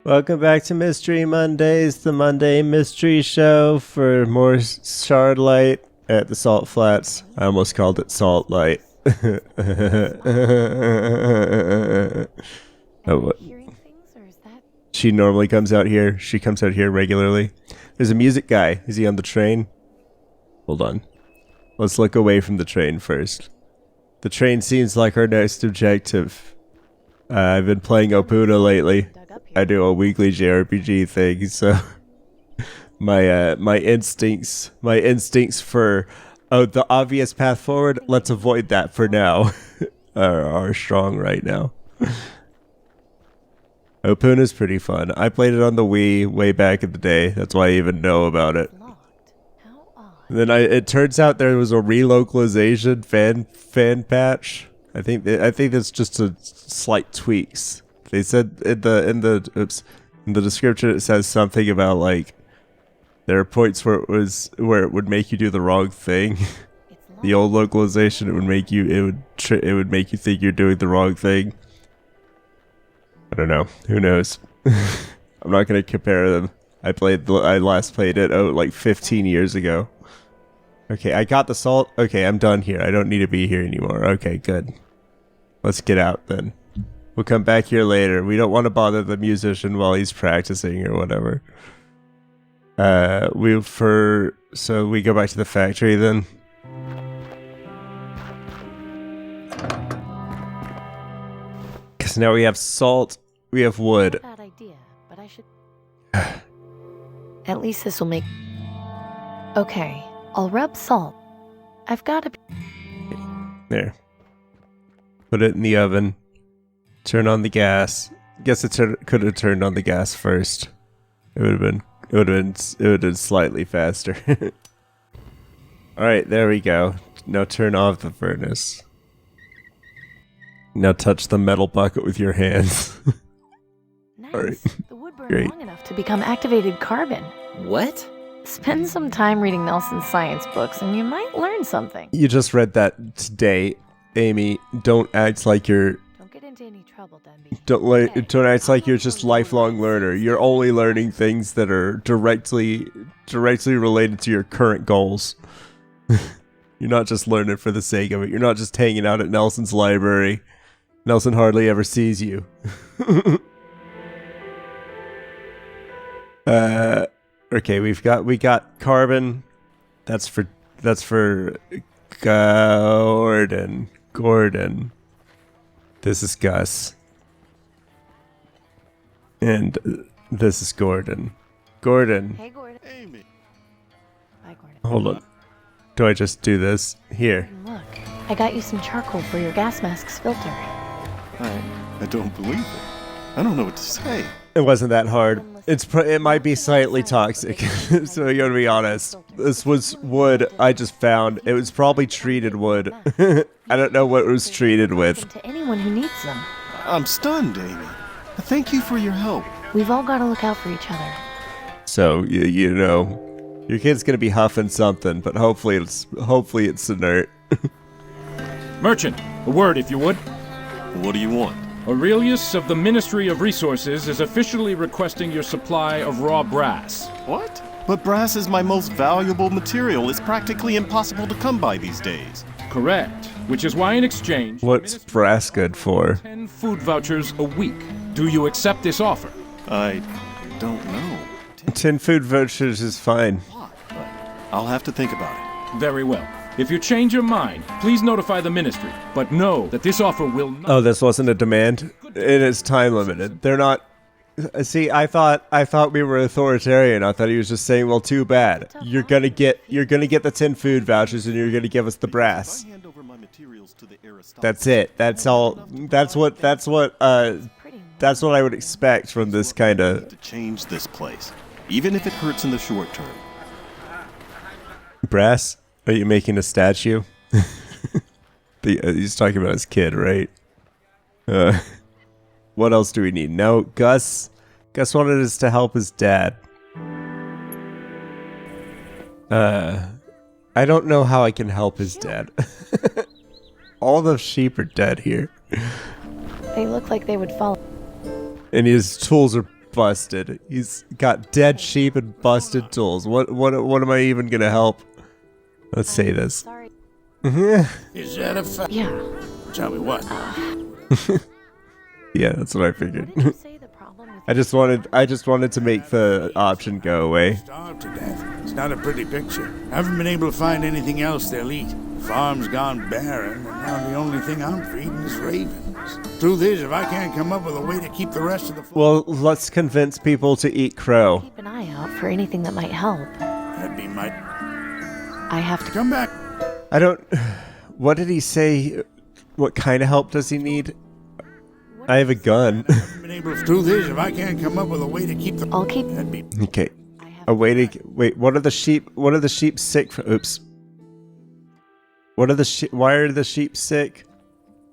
Welcome back to Mystery Mondays, the Monday Mystery Show for more Shardlight at the Salt Flats. I almost called it Salt Light. Oh, what? She normally comes out here. She comes out here regularly. There's a music guy. Is he on the train? Hold on. Let's look away from the train first. The train seems like our next objective. I've been playing Opuna lately. I do a weekly JRPG thing, so my instincts for the obvious path forward, let's avoid that for now, are strong right now. Opuna's pretty fun. I played it on the Wii way back in the day. That's why I even know about it. And then it turns out there was a relocalization fan patch. I think that's just a slight tweaks. They said in the description it says something about like there are points where it would make you do the wrong thing. The old localization it would make you think you're doing the wrong thing. I don't know. Who knows? I'm not gonna compare them. I last played it like 15 years ago. Okay, I got the salt. Okay, I'm done here. I don't need to be here anymore. Okay, good. Let's get out then. We'll come back here later. We don't want to bother the musician while he's practicing or whatever. So we go back to the factory then. Because now we have salt, we have wood. Bad idea, but I should. At least this will make. Okay, I'll rub salt. I've got to. There. Put it in the oven. Turn on the gas. Guess it could have turned on the gas first. It would have been slightly faster. All right, there we go. Now turn off the furnace. Now touch the metal bucket with your hands. Nice. All right. The wood burned Great. long enough to become activated carbon. What? Spend some time reading Nelson's science books, and you might learn something. You just read that today, Amy. Don't act like you're. Don't get into any trouble, Dunby. Don't act like you're just lifelong learner. You're only learning things that are directly related to your current goals. You're not just learning for the sake of it. You're not just hanging out at Nelson's library. Nelson hardly ever sees you. Okay, we got carbon. That's for Gordon. Gordon. This is Gus. And this is Gordon. Gordon. Hey, Gordon. Amy. Bye, Gordon. Hold on. Do I just do this? Here. Look, I got you some charcoal for your gas mask's filter. I don't believe it. I don't know what to say. It wasn't that hard. It might be slightly toxic, so you gotta be honest. This was wood I just found. It was probably treated wood. I don't know what it was treated with. To anyone who needs them. I'm stunned, Amy. Thank you for your help. We've all got to look out for each other. So you know, your kid's gonna be huffing something, but hopefully it's inert. Merchant, a word if you would. What do you want? Aurelius of the Ministry of Resources is officially requesting your supply of raw brass. What? But brass is my most valuable material. It's practically impossible to come by these days. Correct. Which is why in exchange... What's brass good for? 10 food vouchers a week. Do you accept this offer? I don't know. 10 food vouchers is fine. But I'll have to think about it. Very well. If you change your mind, please notify the Ministry. But know that this offer will not... Oh, this wasn't a demand? It is time limited. They're not... See, I thought we were authoritarian. I thought he was just saying, well, too bad. You're gonna get the 10 food vouchers and you're gonna give us the brass. If I hand over my materials to the That's it. That's all. That's what I would expect from this kind of... to change this place, even if it hurts in the short term. Brass? Are you making a statue? He's talking about his kid, right? What else do we need? No, Gus wanted us to help his dad. I don't know how I can help his dad. All the sheep are dead here. They look like they would follow. And his tools are busted. He's got dead sheep and busted tools. What am I even gonna help? Let's say this. Sorry. Is that a fact? Yeah. Tell me what. Yeah, that's what I figured. What did you say the problem with I just wanted to make the option go away. Starved to death. It's not a pretty picture. Haven't been able to find anything else they'll eat. Farm's gone barren, and now the only thing I'm feeding is ravens. Truth is, if I can't come up with a way to keep the rest of the Well, let's convince people to eat crow. keep an eye out for anything that might help? that'd be my I have to come back. I don't... What did he say? What kind of help does he need? I have a gun. Haven't been able to. Truth is, if I can't come up with a way to keep the I'll keep that'd be Okay. A way to... Wait, what are the sheep sick from? Oops. What are the sheep... Why are the sheep sick?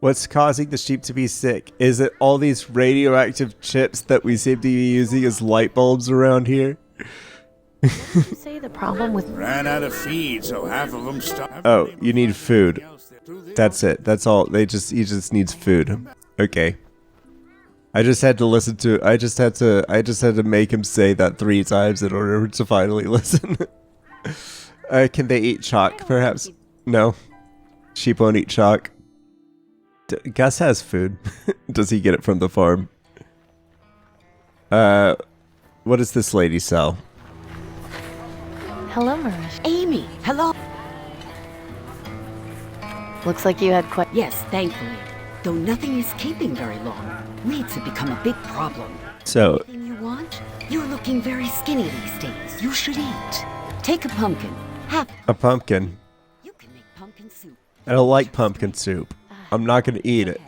What's causing the sheep to be sick? Is it all these radioactive chips that we seem to be using as light bulbs around here? say the problem with ran out of feed, so half of them stopped. Oh, you need food. That's it. That's all. He just needs food. Okay. I just had to listen to... I just had to make him say that 3 times in order to finally listen. Can they eat chalk, perhaps? No. Sheep won't eat chalk. Gus has food. Does he get it from the farm? What does this lady sell? Hello, Marish. Amy, hello. Looks like you had quite... Yes, thankfully. Though nothing is keeping very long. Weeds have become a big problem. So, Anything you want? You're looking very skinny these days. You should eat. Take a pumpkin. Have a pumpkin. You can make pumpkin soup. I don't like pumpkin soup. I'm not gonna eat it.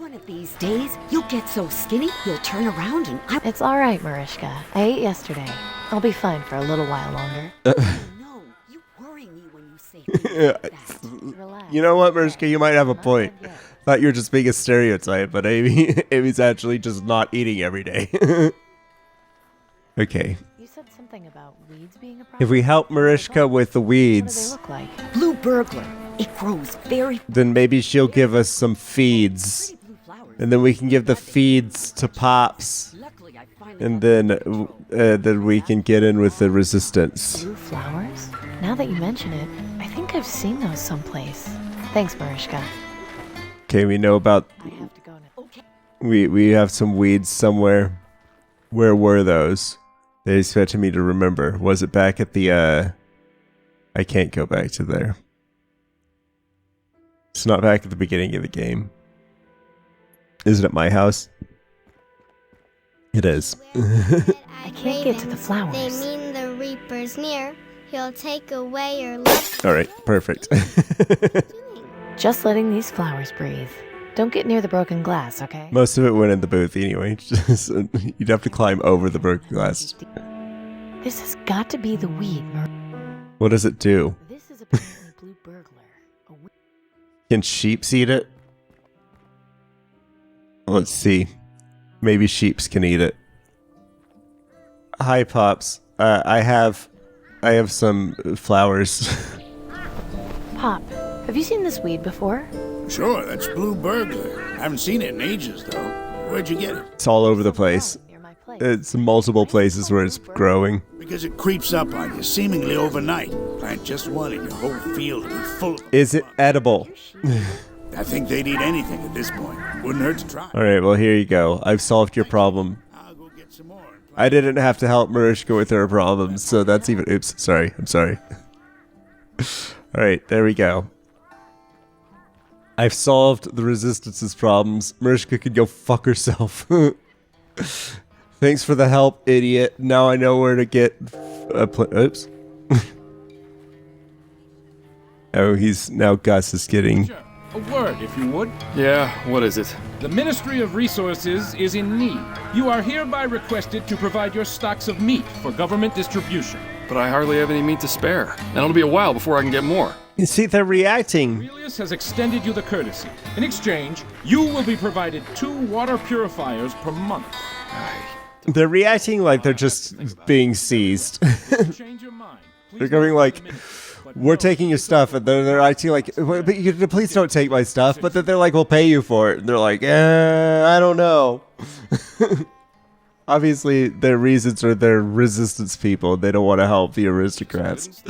One of these days, you'll get so skinny, you'll turn around and I It's all right, Marishka. I ate yesterday. I'll be fine for a little while longer. know. You worry me when you say things like that. Relax. You know what, Mariska? You might have a Not point. done yet. Thought you were just being a stereotype, but Amy's actually just not eating every day. Okay. You said something about weeds being a problem. If we help Mariska with the What do they weeds, look like? Blue burglar. It grows very then maybe she'll give us some feeds. pretty blue flowers. And then we can give the feeds to Pops. Luckily, I finally And then we can get in with the resistance. Blue flowers? Now that you mention it, I think I've seen those someplace. Thanks, Marishka. Okay, we know about... I have to go now. Okay. We have some weeds somewhere. Where were those? They expected me to remember. Was it back at the, I can't go back to there. It's not back at the beginning of the game. Is it at my house? It is. I can't get to the flowers. They mean the reaper's near. He'll take away your love. Alright, perfect. Just letting these flowers breathe. Don't get near the broken glass, okay? Most of it went in the booth anyway. So you'd have to climb over the broken glass. This has got to be the weed, What does it do? This is apparently blue burglar. A weed. Can sheeps eat it? Let's see. Maybe sheeps can eat it. Hi, Pops. I have some flowers. Pop, have you seen this weed before? Sure, that's blue burglar. I haven't seen it in ages, though. Where'd you get it? It's all over the place. Near my place. It's multiple places where it's growing. Because it creeps up on you, seemingly overnight. Plant just one and your whole field will be full of them. Is it edible? I think they'd eat anything at this point. Wouldn't hurt to try. Alright, well here you go. I've solved your problem. I'll go get some more. and plant- I didn't have to help Marishka with her problems, so that's even... Oops, sorry. I'm sorry. Alright, there we go. I've solved the Resistance's problems. Marishka can go fuck herself. Thanks for the help, idiot. Now I know where to get... Oops. Oh, now Gus is getting... A word, if you would. Yeah, what is it? The Ministry of Resources is in need. You are hereby requested to provide your stocks of meat for government distribution. But I hardly have any meat to spare, and it'll be a while before I can get more. You see, they're reacting. Aurelius has extended you the courtesy. In exchange, you will be provided 2 water purifiers per month. They're reacting like they're just being seized. Change your mind. Please They're going notify like, the ministry, but we're no, taking your stuff, and they're acting like, "Well, but please don't take my stuff, but then they're like, we'll pay you for it. And they're like, I don't know. obviously their reasons are they're resistance people. They don't want to help the aristocrats.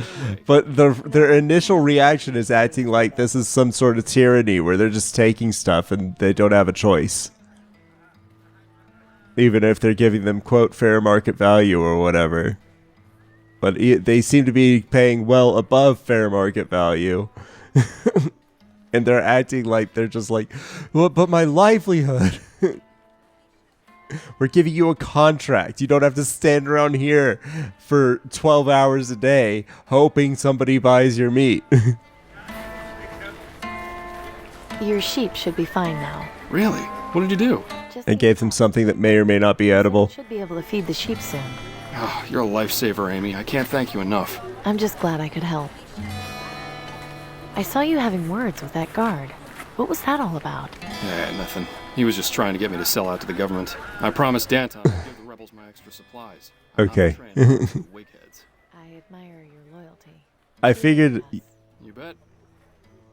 But their initial reaction is acting like this is some sort of tyranny where they're just taking stuff and they don't have a choice. Even if they're giving them, quote, fair market value or whatever. But they seem to be paying well above fair market value. And they're acting like they're just like, well, but my livelihood. We're giving you a contract. You don't have to stand around here for 12 hours a day hoping somebody buys your meat. Your sheep should be fine now. Really? What did you do? Just I gave them something that may or may not be edible. should be able to feed the sheep soon. Oh, you're a lifesaver, Amy. I can't thank you enough. I'm just glad I could help. I saw you having words with that guard. What was that all about? Yeah, nothing. He was just trying to get me to sell out to the government. I promised Danton I'd give the rebels my extra supplies. Okay. I admire your loyalty. I figured, You bet.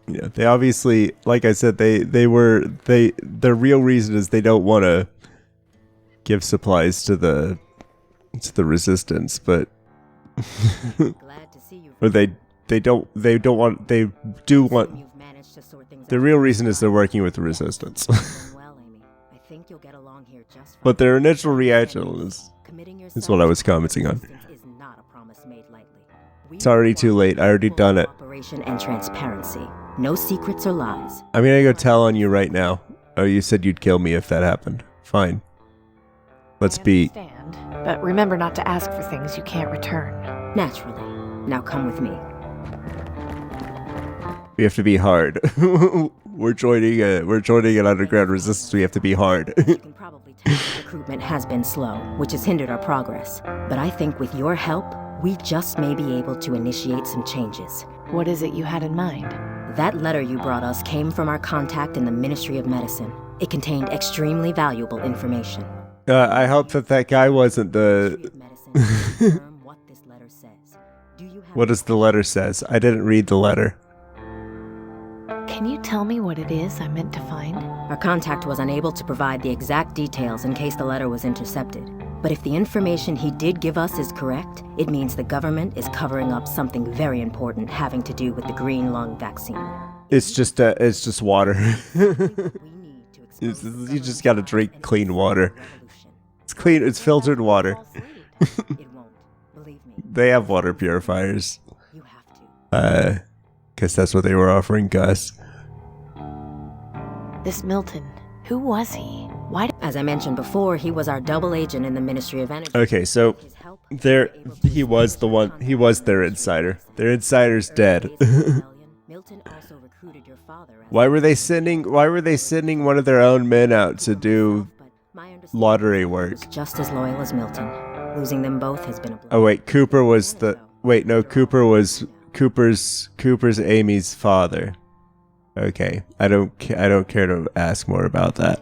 yeah, they obviously, like I said, their real reason is they don't want to give supplies to the resistance, but Glad to see you. or they do want. You've managed to sort things The out. real reason is they're working with the resistance. Well, Amy, I think you'll get along here just fine. But their initial reaction is Committing is what I was yourself commenting to on. resistance is not a promise made lightly. We It's already too late. I already full done it. cooperation and transparency. No secrets or lies. I'm gonna go tell on you right now. Oh, you said you'd kill me if that happened. Fine. Let's I be. understand, but remember not to ask for things you can't return. Naturally. Now come with me. We have to be hard. We're joining an underground resistance. We have to be hard. You can probably tell recruitment has been slow, which has hindered our progress. But I think with your help, we just may be able to initiate some changes. What is it you had in mind? That letter you brought us came from our contact in the Ministry of Medicine. It contained extremely valuable information. I hope that guy wasn't Ministry the. of Medicine can confirm what this letter says. Do you have What does the letter says? I didn't read the letter. Can you tell me what it is I meant to find? Our contact was unable to provide the exact details in case the letter was intercepted. But if the information he did give us is correct, it means the government is covering up something very important having to do with the green lung vaccine. It's just water. We need to expose You just gotta drink clean water. revolution. It's clean. It's filtered water. It won't. Believe me, They have water purifiers. you have to. Guess that's what they were offering Gus. This Milton, who was he? Why did As I mentioned before, he was our double agent in the Ministry of Energy. Okay, so His help, there, he was the one. He was their insider. Their insider's dead. Milton also recruited your father as Why were they sending one of their own men out to do but my understanding lottery is work? he was just as loyal as Milton. Losing them both has been a blow. Oh wait, Cooper was the. Wait, no, Cooper was Cooper's Amy's father. Okay, I don't care to ask more about that.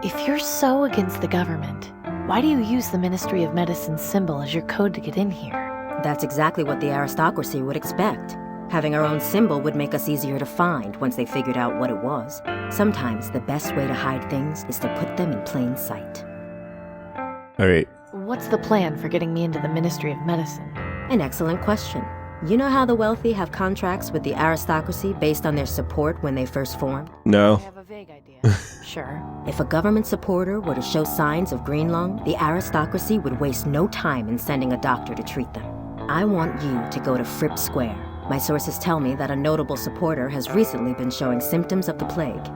If you're so against the government, why do you use the Ministry of Medicine's symbol as your code to get in here? That's exactly what the aristocracy would expect. Having our own symbol would make us easier to find once they figured out what it was. Sometimes the best way to hide things is to put them in plain sight. All right. What's the plan for getting me into the Ministry of Medicine? An excellent question. You know how the wealthy have contracts with the aristocracy based on their support when they first formed? I No. have a vague idea. Sure. If a government supporter were to show signs of green lung, the aristocracy would waste no time in sending a doctor to treat them. I want you to go to Fripp Square. My sources tell me that a notable supporter has recently been showing symptoms of the plague.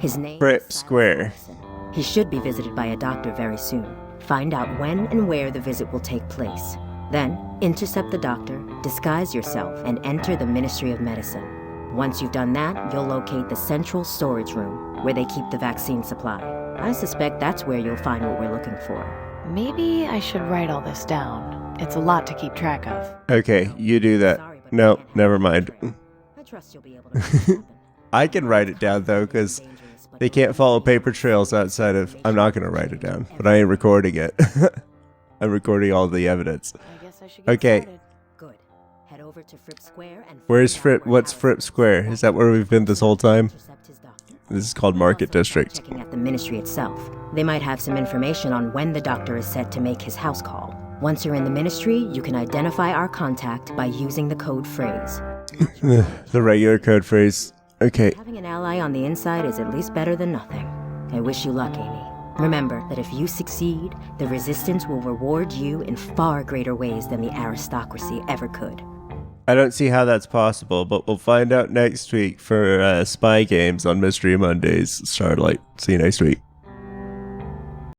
His name Fripp is Square. Simon. He should be visited by a doctor very soon. Find out when and where the visit will take place. Then, intercept the doctor, disguise yourself, and enter the Ministry of Medicine. Once you've done that, you'll locate the central storage room, where they keep the vaccine supply. I suspect that's where you'll find what we're looking for. Maybe I should write all this down. It's a lot to keep track of. Okay, you do that. Sorry, but I No, can't never help you mind. right. I trust you'll be able to make it happen. I can write it down though, because they can't follow paper trails outside of. I'm not gonna write it down, but I ain't recording it. I'm recording all the evidence. I guess I should get Okay. started. Good. Head over to Fripp Square and Where's find out Fripp? where What's Howard Fripp is. Square? Is that where we've been this whole time? Intercept his doctor. This is called Market Also, District. Checking at the ministry itself. They might have some information on when the doctor is set to make his house call. Once you're in the ministry, you can identify our contact by using the code phrase. The regular code phrase. Okay. Having an ally on the inside is at least better than nothing. I wish you luck, Amy. Remember that if you succeed, the Resistance will reward you in far greater ways than the aristocracy ever could. I don't see how that's possible, but we'll find out next week for Spy Games on Mystery Mondays. Shardlight. See you next week.